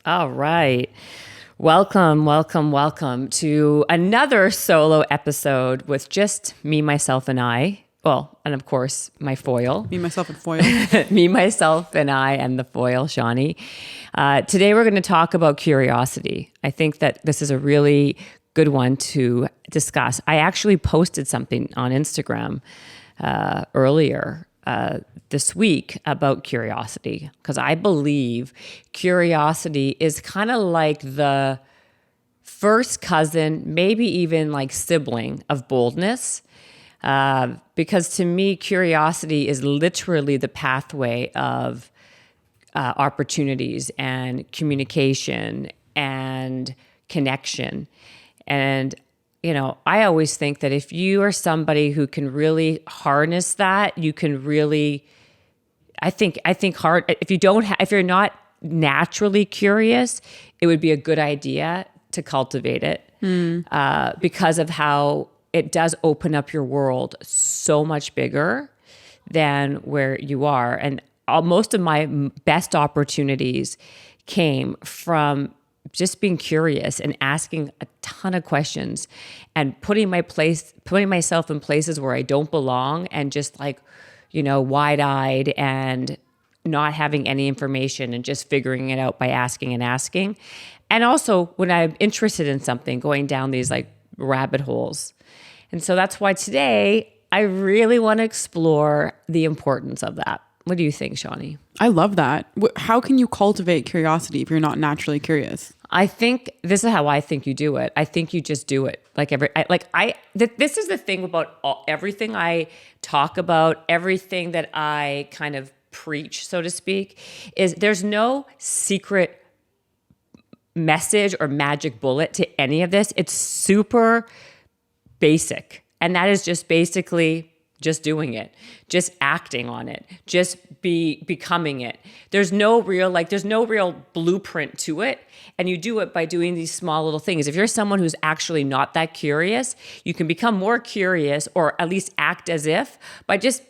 All right. Welcome, welcome, welcome to another solo episode with just me, myself, and I. Well, and of course, my foil. Me, myself, and foil. Me, myself, and I, and the foil, Shanni. Today, we're going to talk about curiosity. I think that this is a really good one to discuss. I actually posted something on Instagram earlier this week about curiosity, because I believe curiosity is kind of like the first cousin, maybe even like sibling of boldness. Because to me, curiosity is literally the pathway of opportunities and communication and connection. And I always think that if you are somebody who can really harness that, you can really, I think hard. If you're not naturally curious, it would be a good idea to cultivate it because of how it does open up your world so much bigger than where you are. And most of my best opportunities came from just being curious and asking a ton of questions and putting myself in places where I don't belong and just wide-eyed and not having any information and just figuring it out by asking and asking. And also when I'm interested in something, going down these rabbit holes. And so that's why today I really want to explore the importance of that. What do you think, Shanni? I love that. How can you cultivate curiosity if you're not naturally curious? I think this is how I think you do it. I think you just do it. This is the thing about everything I talk about, everything that I kind of preach, so to speak, is there's no secret message or magic bullet to any of this. It's super basic. And that is just basically just doing it, just acting on it, just becoming it. There's no real blueprint to it. And you do it by doing these small little things. If you're someone who's actually not that curious, you can become more curious, or at least act as if, by just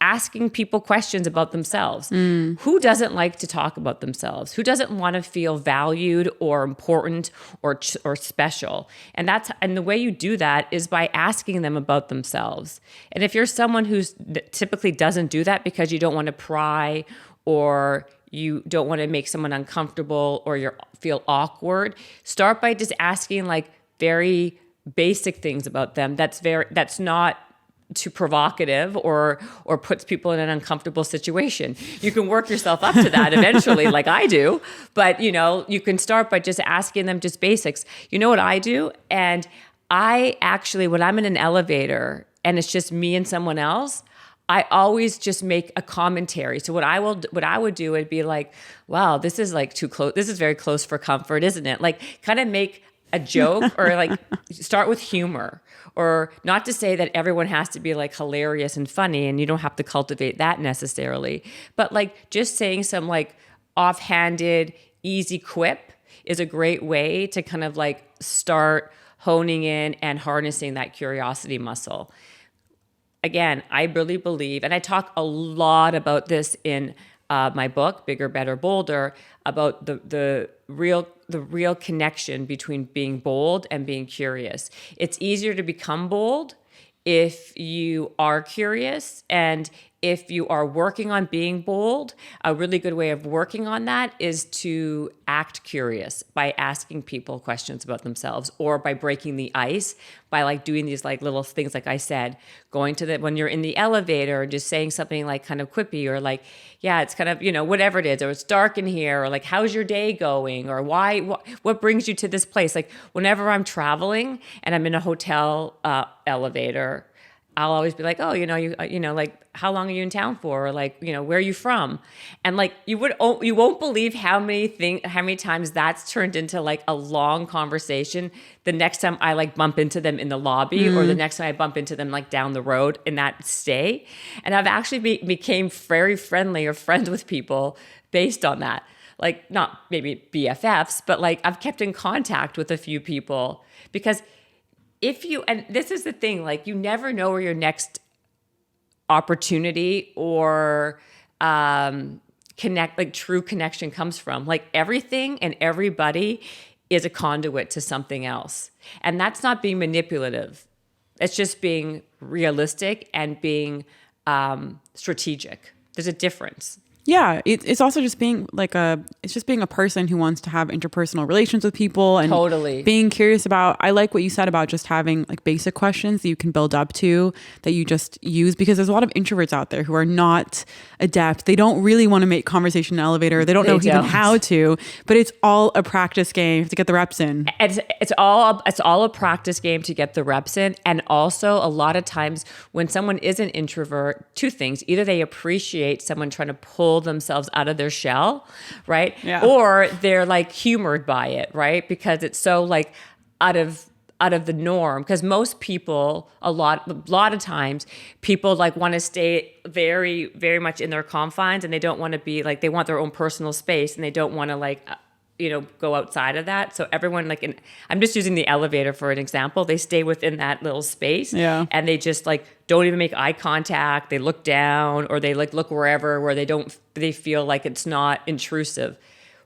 asking people questions about themselves. Who doesn't like to talk about themselves? Who doesn't want to feel valued or important or special? And the way you do that is by asking them about themselves. And if you're someone who typically doesn't do that because you don't want to pry, or you don't want to make someone uncomfortable, or you feel awkward, start by just asking very basic things about them. That's not too provocative or puts people in an uncomfortable situation. You can work yourself up to that eventually, like I do. But you can start by just asking them just basics. You know what I do? And I actually, when I'm in an elevator and it's just me and someone else, I always just make a commentary. So what I would do would be like, wow, this is too close. This is very close for comfort, isn't it? Kind of make a joke or start with humor. Or not to say that everyone has to be hilarious and funny, and you don't have to cultivate that necessarily. But just saying some offhanded, easy quip is a great way to kind of start honing in and harnessing that curiosity muscle. Again, I really believe, and I talk a lot about this in my book, Bigger, Better, Bolder, about the real connection between being bold and being curious. It's easier to become bold if you are curious, and if you are working on being bold. A really good way of working on that is to act curious by asking people questions about themselves, or by breaking the ice by doing these little things, like I said, going to when you're in the elevator, just saying something kind of quippy, or yeah, it's kind of, whatever it is, or it's dark in here, or how's your day going, or what brings you to this place? Whenever I'm traveling and I'm in a hotel elevator, I'll always be like, oh, how long are you in town for? Or where are you from? And you won't believe how many times that's turned into a long conversation the next time I bump into them in the lobby, or the next time I bump into them down the road in that stay. And I've actually became very friendly or friends with people based on that. Not maybe BFFs, but I've kept in contact with a few people, because and this is the thing, you never know where your next opportunity or true connection comes from. Like everything and everybody is a conduit to something else. And that's not being manipulative. It's just being realistic and being strategic. There's a difference. Yeah, it's also just being it's just being a person who wants to have interpersonal relations with people and Totally being curious about. I like what you said about just having like basic questions that you can build up to, that you just use, because there's a lot of introverts out there who are not adept. They don't really want to make conversation in an elevator. They don't know even how to, but it's all a practice game to get the reps in. It's all a practice game to get the reps in. And also a lot of times when someone is an introvert, two things: either they appreciate someone trying to pull themselves out of their shell, right? Yeah. Or they're like humored by it, right? Because it's so like out of the norm. Because most people, a lot of times, people like want to stay very, very much in their confines, and they don't want to be like, they want their own personal space, and they don't want to like go outside of that. So everyone I'm just using the elevator for an example. They stay within that little space, and they just like don't even make eye contact. They look down, or they like look wherever where they feel like it's not intrusive.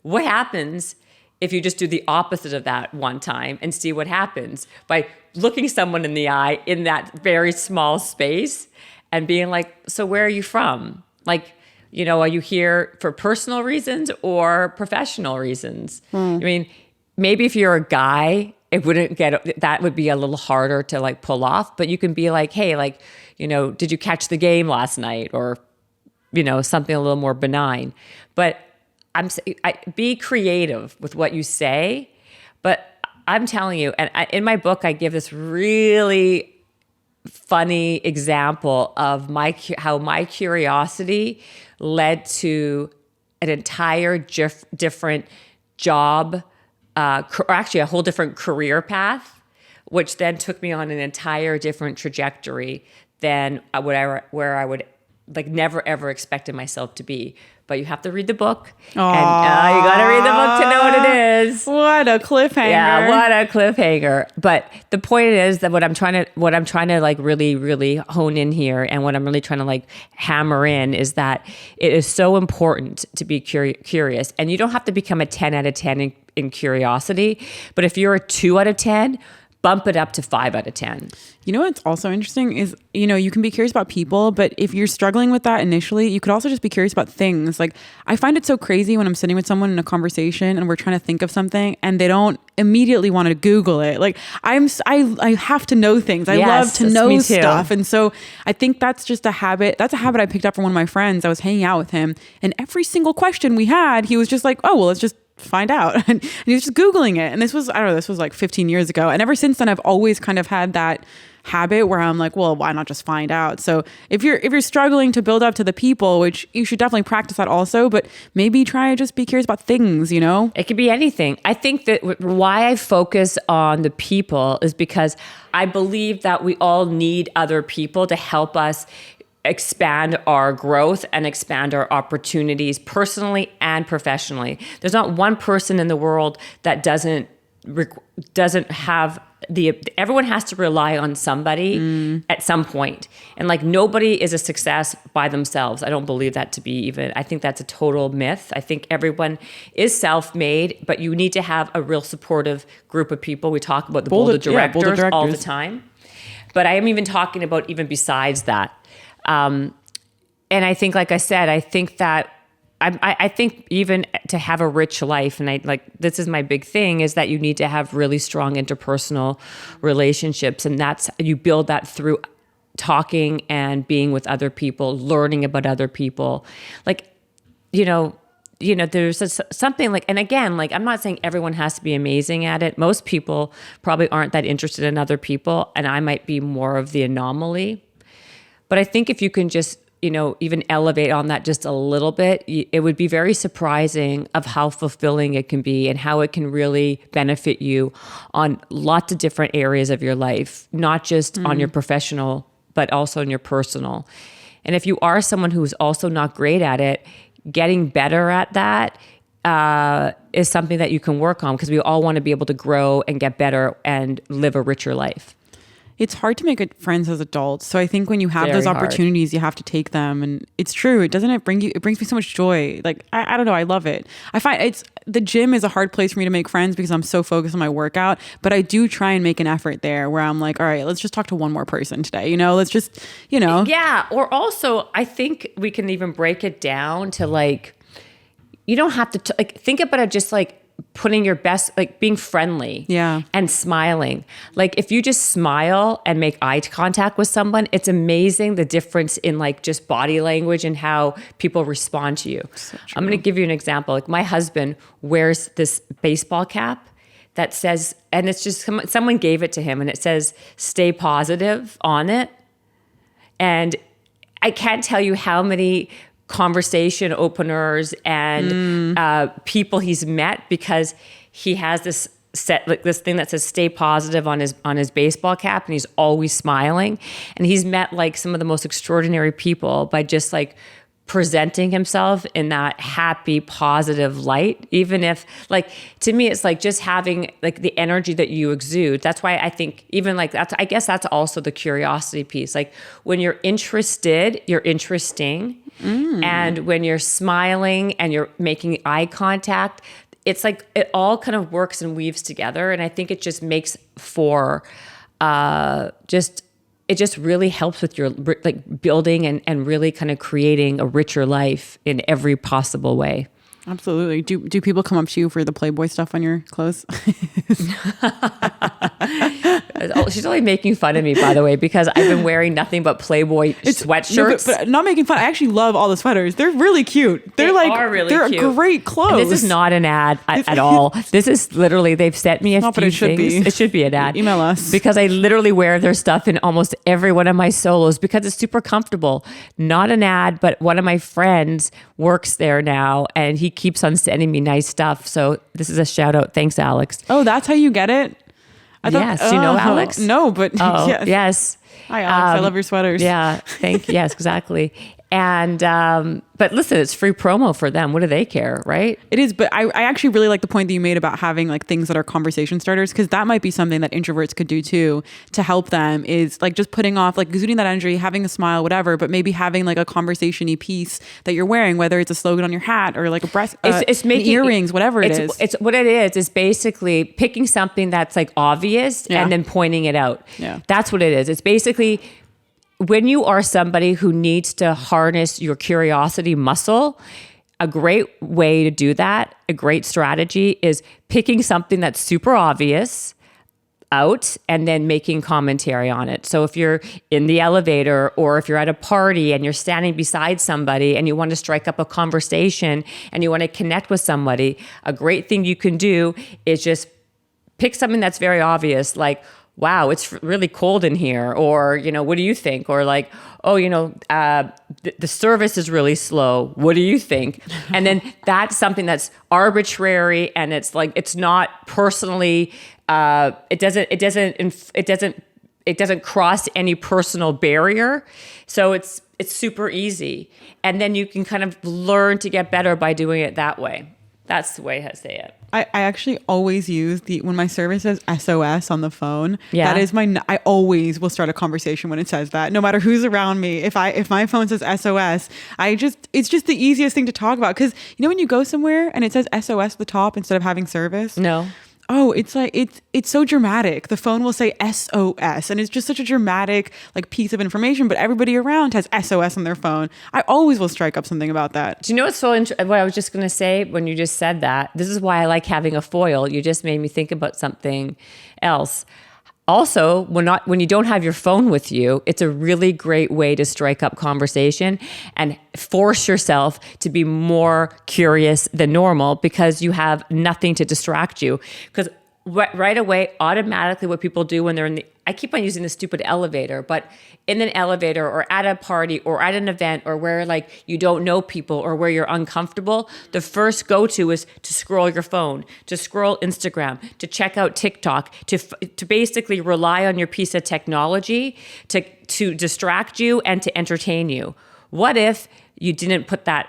What happens if you just do the opposite of that one time and see what happens by looking someone in the eye in that very small space and being like, so where are you from? Like, are you here for personal reasons or professional reasons? I mean, maybe if you're a guy, that would be a little harder to like pull off, but you can be like, hey, like, did you catch the game last night? Or, something a little more benign. But be creative with what you say. But I'm telling you, and in my book, I give this really funny example of how my curiosity led to an entire different job, or actually a whole different career path, which then took me on an entire different trajectory than where I would like never ever expected myself to be. But you have to read the book. And you got to read the book to know what it is. What a cliffhanger. Yeah, what a cliffhanger. But the point is that what I'm trying to like really, really hone in here, and what I'm really trying to like hammer in, is that it is so important to be curious. And you don't have to become a 10 out of 10 in curiosity. But if you're a 2 out of 10, bump it up to 5 out of 10. You know what's also interesting is, you can be curious about people, but if you're struggling with that initially, you could also just be curious about things. Like, I find it so crazy when I'm sitting with someone in a conversation and we're trying to think of something and they don't immediately want to Google it. Like, I have to know things. I love to know stuff. And so I think that's just a habit. That's a habit I picked up from one of my friends. I was hanging out with him, and every single question we had, he was just like, oh, well, let's just find out. And he was just Googling it. And this was like 15 years ago. And ever since then, I've always kind of had that habit where I'm like, well, why not just find out? So if you're struggling to build up to the people, which you should definitely practice that also, but maybe try to just be curious about things, It could be anything. I think that why I focus on the people is because I believe that we all need other people to help us expand our growth and expand our opportunities personally and professionally. There's not one person in the world that doesn't have everyone has to rely on somebody at some point. And like, nobody is a success by themselves. I don't believe that to be even, I think that's a total myth. I think everyone is self-made, but you need to have a real supportive group of people. We talk about the bold directors all the time. But I am even talking about even besides that. And I think, like I said, I think that I think even to have a rich life, and this is my big thing, is that you need to have really strong interpersonal relationships. And you build that through talking and being with other people, learning about other people. Like, there's something like, and again, like, I'm not saying everyone has to be amazing at it. Most people probably aren't that interested in other people, and I might be more of the anomaly. But I think if you can just, even elevate on that just a little bit, it would be very surprising of how fulfilling it can be and how it can really benefit you on lots of different areas of your life, not just on your professional, but also in your personal. And if you are someone who's also not great at it, getting better at that is something that you can work on, because we all want to be able to grow and get better and live a richer life. It's hard to make friends as adults. So I think when you have Very those hard. opportunities, you have to take them. And it's true. It brings me so much joy. Like, I don't know. I love it. I find the gym is a hard place for me to make friends because I'm so focused on my workout, but I do try and make an effort there where I'm like, all right, let's just talk to one more person today. Let's just, Yeah. Or also, I think we can even break it down to like, you don't have to think about it just like putting your best, like being friendly and smiling. Like if you just smile and make eye contact with someone, it's amazing the difference in like just body language and how people respond to you. So I'm going to give you an example. Like my husband wears this baseball cap that says, and it's just someone gave it to him and it says, "Stay positive" on it. And I can't tell you how many conversation openers and people he's met because he has this thing that says "Stay positive" on his baseball cap, and he's always smiling. And he's met like some of the most extraordinary people by just like presenting himself in that happy, positive light. Even if like, to me, it's like just having like the energy that you exude. That's why I think even like I guess that's also the curiosity piece. Like when you're interested, you're interesting. And when you're smiling and you're making eye contact, it's like it all kind of works and weaves together. And I think it just makes for it just really helps with your like building and really kind of creating a richer life in every possible way. Absolutely. Do people come up to you for the Playboy stuff on your clothes? She's only making fun of me, by the way, because I've been wearing nothing but Playboy sweatshirts. No, but not making fun. I actually love all the sweaters. They're really cute. They're cute. Great clothes. And this is not an ad at all. This is literally, they've sent me a few it should things. Be. It should be an ad. Email us. Because I literally wear their stuff in almost every one of my solos because it's super comfortable. Not an ad, but one of my friends works there now and he keeps on sending me nice stuff. So this is a shout out. Thanks, Alex. Oh, that's how you get it? Yes. Do you know Alex? No, but yes. Hi, Alex. I love your sweaters. Yeah. Yes, exactly. And, but listen, it's free promo for them. What do they care, right? It is, but I actually really like the point that you made about having like things that are conversation starters, because that might be something that introverts could do too to help them, is like just putting off, like exuding that energy, having a smile, whatever, but maybe having like a conversation-y piece that you're wearing, whether it's a slogan on your hat or like a breast, it's making earrings, whatever it is. It's what it is basically picking something that's like obvious and then pointing it out. Yeah. That's what it is. It's basically, when you are somebody who needs to harness your curiosity muscle, a great way to do that, a great strategy is picking something that's super obvious out and then making commentary on it. So if you're in the elevator or if you're at a party and you're standing beside somebody and you want to strike up a conversation and you want to connect with somebody, a great thing you can do is just pick something that's very obvious, like, wow, it's really cold in here. Or, what do you think? Or like, oh, the service is really slow. What do you think? And then that's something that's arbitrary and it's like, it's not personally, it doesn't cross any personal barrier. So it's super easy. And then you can kind of learn to get better by doing it that way. That's the way I say it. I actually always use when my service says SOS on the phone. Yeah. That is I always will start a conversation when it says that, no matter who's around me. If my phone says SOS, it's just the easiest thing to talk about. Cause when you go somewhere and it says SOS at the top instead of having service. No. Oh, it's like, it's so dramatic. The phone will say SOS and it's just such a dramatic like piece of information, but everybody around has SOS on their phone. I always will strike up something about that. Do you know what's so what I was just going to say when you just said that? This is why I like having a foil. You just made me think about something else. Also, when you don't have your phone with you, it's a really great way to strike up conversation and force yourself to be more curious than normal because you have nothing to distract you. Because right away, automatically what people do when they're I keep on using the stupid elevator, but in an elevator or at a party or at an event or where like you don't know people or where you're uncomfortable, the first go-to is to scroll your phone, to scroll Instagram, to check out TikTok, to basically rely on your piece of technology to distract you and to entertain you. What if you didn't put that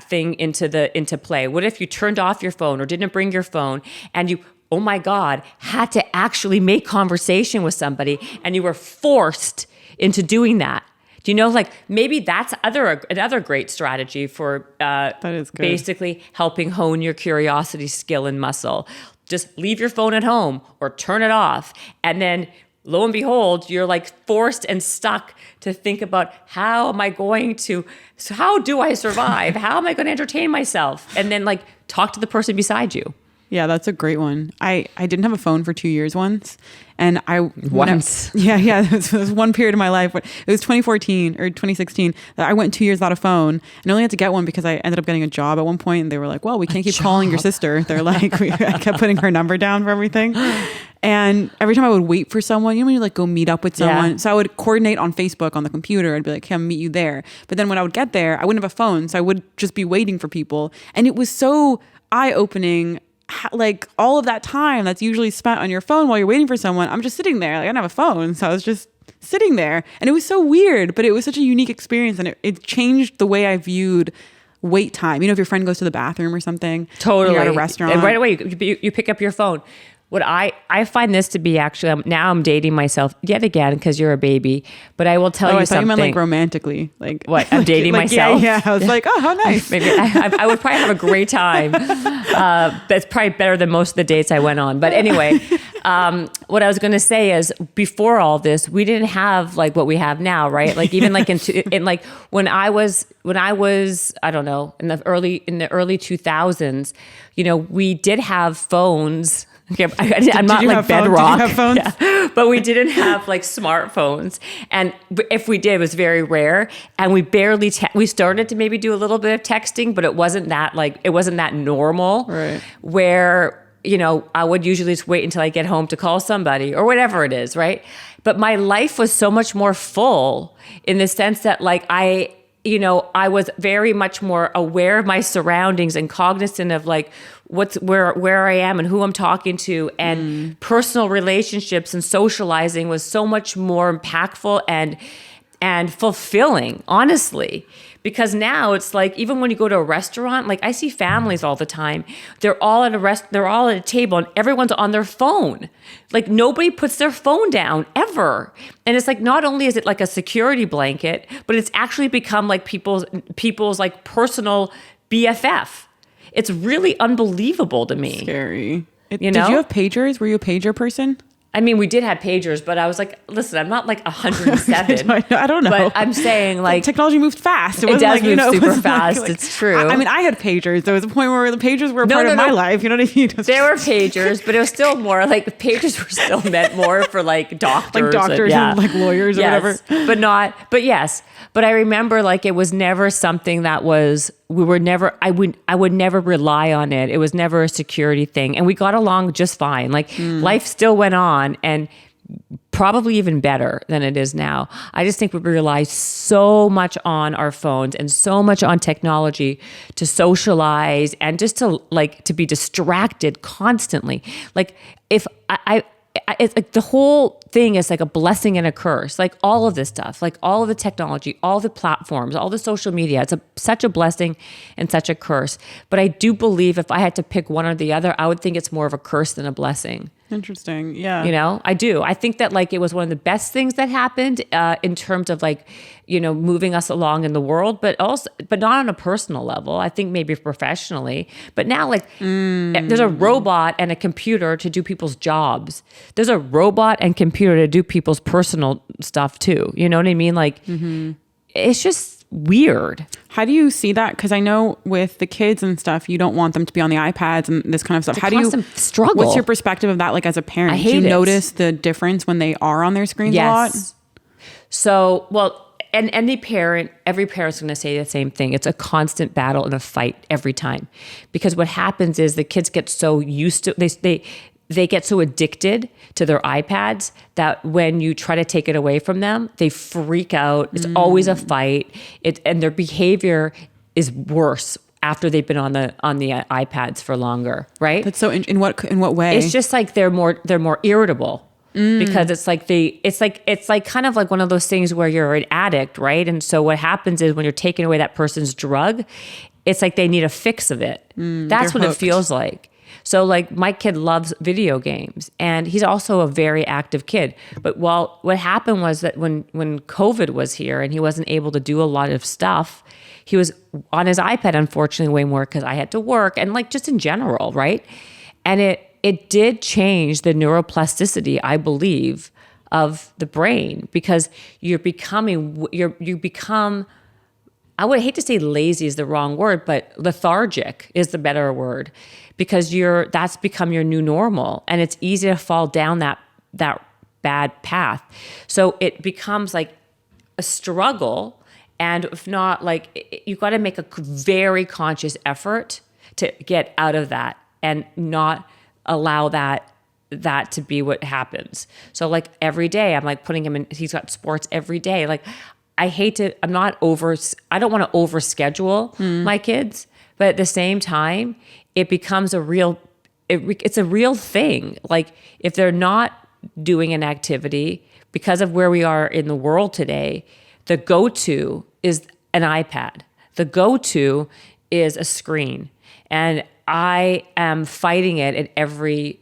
thing into play? What if you turned off your phone or didn't bring your phone and you oh my God, had to actually make conversation with somebody, and you were forced into doing that. Do you know, like maybe that's another great strategy for That is good. basically helping hone your curiosity skill and muscle. Just leave your phone at home or turn it off. And then lo and behold, you're like forced and stuck to think about how do I survive? How am I going to entertain myself? And then like talk to the person beside you. Yeah, that's a great one. I didn't have a phone for 2 years once. And Once? Yeah. It was one period of my life. It was 2014 or 2016 that I went 2 years without a phone, and only had to get one because I ended up getting a job at one point, and they were like, well, we can't keep calling your sister. They're like, I kept putting her number down for everything. And every time I would wait for someone, when you like go meet up with someone. Yeah. So I would coordinate on Facebook on the computer. I'd be like, hey, I'll meet you there. But then when I would get there, I wouldn't have a phone. So I would just be waiting for people. And it was so eye-opening. Like all of that time that's usually spent on your phone while you're waiting for someone, I'm just sitting there. Like I don't have a phone. So I was just sitting there, and it was so weird, but it was such a unique experience, and it changed the way I viewed wait time. If your friend goes to the bathroom or something, Totally. you're at a restaurant, and right away you pick up your phone. What I find this to be actually, now I'm dating myself yet again because you're a baby, but I will tell you I thought something. you meant like romantically, like what I'm dating myself. Yeah. I was like, oh, how nice. Maybe I would probably have a great time. That's probably better than most of the dates I went on. But anyway, what I was going to say is before all this, we didn't have like what we have now, right? Like even like in like when I was I don't know in the early 2000s, we did have phones. Okay, I'm not like bedrock. Did you have phones? Yeah. But we didn't have like smartphones, and if we did, it was very rare. And we barely we started to maybe do a little bit of texting, but it wasn't that normal. Right. Where I would usually just wait until I get home to call somebody or whatever it is, right? But my life was so much more full in the sense that like I was very much more aware of my surroundings and cognizant of like where I am and who I'm talking to, and personal relationships and socializing was so much more impactful and fulfilling, honestly. Because now it's like, even when you go to a restaurant, like I see families all the time, they're all at a table and everyone's on their phone. Like nobody puts their phone down ever. And it's like, not only is it like a security blanket, but it's actually become like people's like personal BFF. It's really unbelievable to me. Scary. Did you have pagers? Were you a pager person? I mean, we did have pagers, but I was like, listen, I'm not like 107. I don't know. But I'm saying like technology moved fast. It does like, move super like, fast. It's true. I mean, I had pagers. There was a point where the pagers were a part of my life. You know what I mean? There were pagers, but it was still more like pagers were still meant more for like doctors. Like doctors and like lawyers or whatever. But yes. But I remember like it was never something that I would never rely on it. It was never a security thing. And we got along just fine. Like life still went on, and probably even better than it is now. I just think we rely so much on our phones and so much on technology to socialize and just to be distracted constantly. Like if it's like the whole thing is like a blessing and a curse. Like all of this stuff, like all of the technology, all the platforms, all the social media, it's such a blessing and such a curse. But I do believe if I had to pick one or the other, I would think it's more of a curse than a blessing. Interesting. Yeah. I do. I think that like it was one of the best things that happened in terms of like, moving us along in the world, but not on a personal level. I think maybe professionally, but now like there's a robot and a computer to do people's jobs. There's a robot and computer to do people's personal stuff too. You know what I mean? Like it's just weird. How do you see that? Because I know with the kids and stuff, you don't want them to be on the iPads and this kind of stuff. It's a constant struggle. What's your perspective of that? Like as a parent, I hate do you it. notice the difference when they are on their screens a lot? So, well, and every parent's going to say the same thing. It's a constant battle and a fight every time, because what happens is the kids get so used to they get so addicted to their iPads that when you try to take it away from them, they freak out. It's always a fight. And their behavior is worse after they've been on the iPads for longer, right? That's so in what way? It's just like they're more irritable. Because it's like kind of like one of those things where you're an addict, right? And so what happens is when you're taking away that person's drug, it's like they need a fix of it. That's what hooked. it feels like. So like my kid loves video games and he's also a very active kid. But what happened was that when COVID was here and he wasn't able to do a lot of stuff, he was on his iPad, unfortunately, way more because I had to work and like just in general, right? And it did change the neuroplasticity, I believe, of the brain because you become, I would hate to say lazy is the wrong word, but lethargic is the better word because that's become your new normal and it's easy to fall down that bad path. So it becomes like a struggle, and if not, like you got to make a very conscious effort to get out of that and not allow that to be what happens. So like every day I'm like putting him in, he's got sports every day. Like I don't want to overschedule my kids, but at the same time, it becomes it's a real thing. Like if they're not doing an activity because of where we are in the world today, the go-to is an iPad. The go-to is a screen. And I am fighting it at every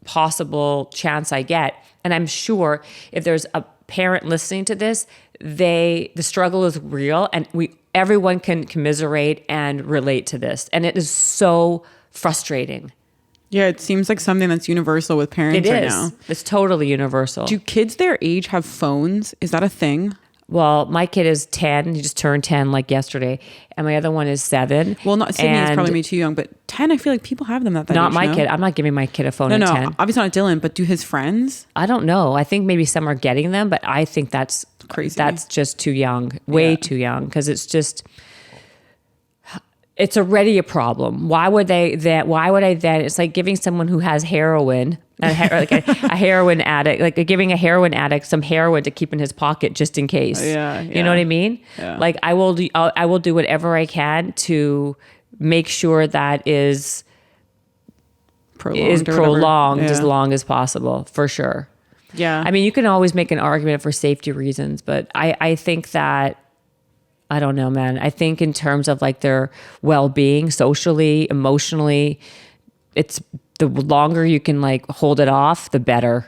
possible chance I get. And I'm sure if there's a parent listening to this, the struggle is real and everyone can commiserate and relate to this. And it is so frustrating. Yeah, it seems like something that's universal with parents right now. It's totally universal. Do kids their age have phones? Is that a thing? Well, my kid is 10. He just turned 10 like yesterday. And my other one is 7. Well, not Sydney is probably me too young, but 10, I feel like people have them at that not age. My kid. I'm not giving my kid a phone at 10. Obviously not Dylan, but do his friends? I don't know. I think maybe some are getting them, but I think that's crazy. That's just too young, way too young, because it's already a problem. Why would I then? It's like giving someone who has heroin, like a heroin addict, like giving a heroin addict some heroin to keep in his pocket just in case. Yeah. You know what I mean? Yeah. Like I will do whatever I can to make sure that is prolonged as long as possible, for sure. Yeah. I mean, you can always make an argument for safety reasons, but I think that, I don't know, man. I think in terms of like their well-being, socially, emotionally, it's the longer you can like hold it off, the better.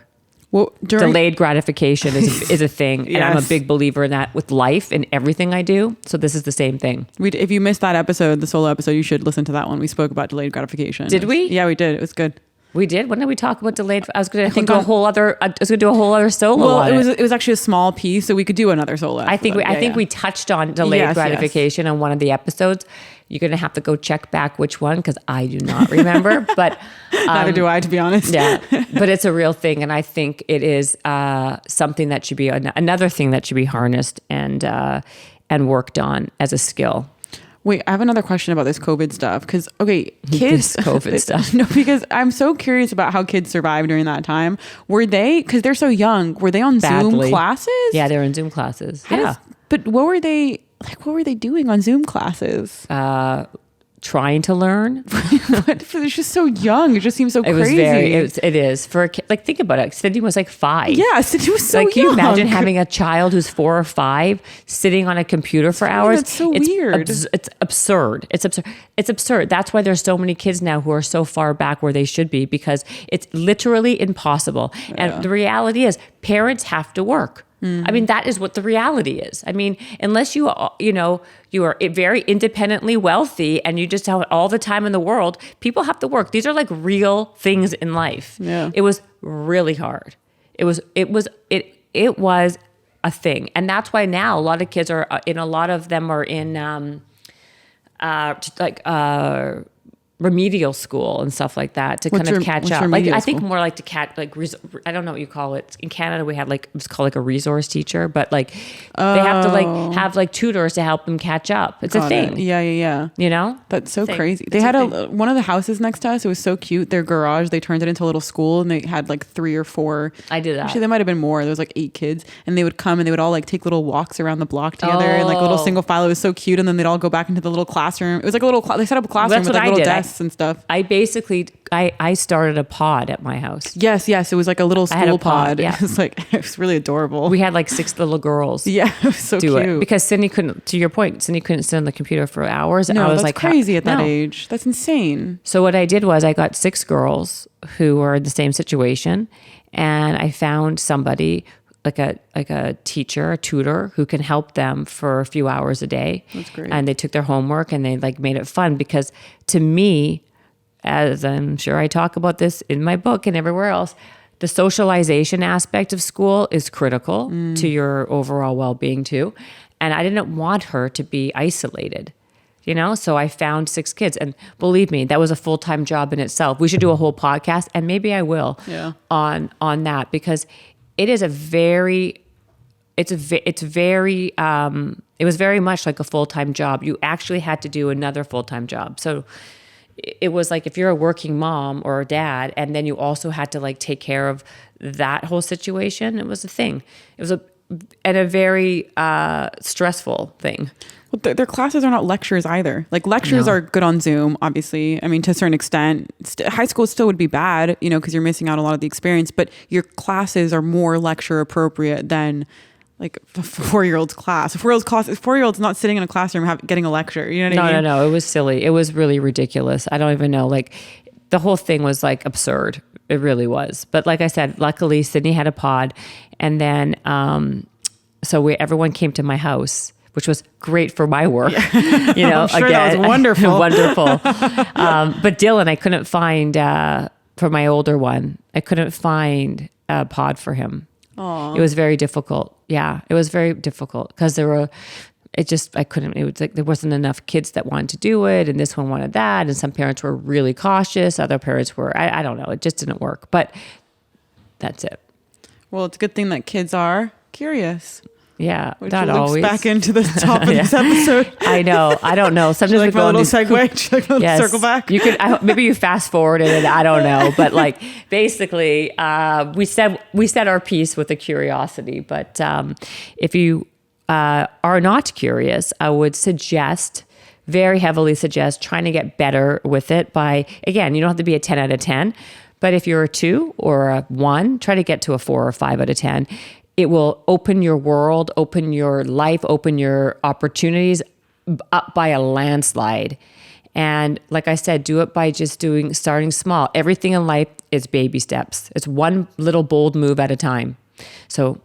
Well, delayed gratification is a thing. Yes. And I'm a big believer in that with life and everything I do. So this is the same thing. If you missed that episode, the solo episode, you should listen to that one. We spoke about delayed gratification. Did we? Yeah, we did. It was good. We did. When did we talk about delayed? I was going to do a whole other solo. Well, it was actually a small piece, so we could do another solo. I think we touched on delayed gratification on one of the episodes. You're going to have to go check back which one because I do not remember. But neither do I, to be honest. Yeah, but it's a real thing, and I think it is something that should be another thing that should be harnessed and worked on as a skill. Wait, I have another question about this COVID stuff. Because, kids... COVID stuff. No, because I'm so curious about how kids survived during that time. Were they... Because they're so young. Were they on Zoom classes? Yeah, they were in Zoom classes. But what were they... Like, what were they doing on Zoom classes? Trying to learn. But they're just so young. It just seems so crazy. It is. For a kid, like, think about it. Sydney was like 5. Yeah, Sydney was so young. Can you imagine having a child who's 4 or 5 sitting on a computer for hours? That's so weird. It's absurd. It's absurd. That's why there's so many kids now who are so far back where they should be because it's literally impossible. Yeah. And the reality is parents have to work. I mean, that is what the reality is. I mean, unless you are very independently wealthy and you just have all the time in the world, people have to work. These are like real things in life. Yeah. It was really hard. It was a thing. And that's why now a lot of kids are in, a lot of them are in remedial school and stuff like that to kind of catch up. Like I think more like to catch, like I don't know what you call it. In Canada, we had it's called like a resource teacher, but like they have to have like tutors to help them catch up. It's a thing. Yeah. You know, that's so crazy. They had one of the houses next to us. It was so cute. Their garage, they turned it into a little school, and they had like 3 or 4. I did that. Actually, there might have been more. There was like 8 kids, and they would come and they would all like take little walks around the block together and like little single file. It was so cute, and then they'd all go back into the little classroom. It was like a little. They set up a classroom with like little desks. tests and stuff. I basically, I started a pod at my house. Yes. It was like a little had a school pod, pod. yeah. It was like, it was really adorable. We had like 6 little girls. Yeah, it was so do cute. it because Cindy couldn't. To your point, Cindy couldn't sit on the computer for hours. No, I was that's like, crazy at that no. age. That's insane. So what I did was I got 6 girls who were in the same situation, and I found somebody like a teacher, a tutor who can help them for a few hours a day. That's great. And they took their homework and they like made it fun because to me, as I'm sure I talk about this in my book and everywhere else, the socialization aspect of school is critical to your overall well-being too. And I didn't want her to be isolated. So I found 6 kids, and believe me, that was a full-time job in itself. We should do a whole podcast, and maybe I will, on that, because it is it was very much like a full-time job. You actually had to do another full-time job. So it was like if you're a working mom or a dad, and then you also had to like take care of that whole situation, it was a thing. It was a very stressful thing. Well, their classes are not lectures either. Like lectures are good on Zoom, obviously. I mean, to a certain extent, high school still would be bad, because you're missing out on a lot of the experience, but your classes are more lecture appropriate than like a 4-year-old's class. A 4-year-old's not sitting in a classroom getting a lecture. You know what I mean? No. It was silly. It was really ridiculous. I don't even know. Like the whole thing was like absurd. It really was. But like I said, luckily Sydney had a pod, and then everyone came to my house, which was great for my work. I'm sure again, that was wonderful. wonderful. But Dylan, I couldn't find for my older one. I couldn't find a pod for him. Aww. It was very difficult. Yeah, it was very difficult because I couldn't. It was like there wasn't enough kids that wanted to do it, and this one wanted that, and some parents were really cautious. Other parents were, I don't know. It just didn't work. But that's it. Well, it's a good thing that kids are curious. Yeah, which not loops always. back into the top of this episode. I know. I don't know. Sometimes like we go my little on these segue, like a little circle back. You could maybe you fast forwarded it. I don't know, but like basically, we said our piece with a curiosity. But if you are not curious, I would very heavily suggest trying to get better with it by, again, you don't have to be a 10 out of 10, but if you're a 2 or a 1, try to get to a 4 or 5 out of 10. It will open your world, open your life, open your opportunities up by a landslide. And like I said, do it by just starting small. Everything in life is baby steps. It's one little bold move at a time. So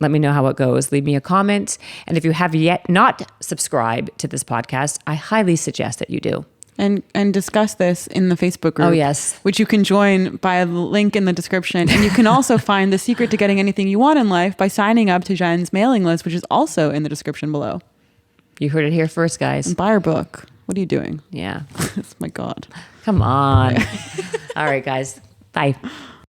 let me know how it goes. Leave me a comment. And if you have yet not subscribed to this podcast, I highly suggest that you do. And discuss this in the Facebook group. Oh, yes. Which you can join by the link in the description. And you can also find the secret to getting anything you want in life by signing up to Jen's mailing list, which is also in the description below. You heard it here first, guys. And buy our book. What are you doing? Yeah. Oh my God. Come on. All right, guys. Bye.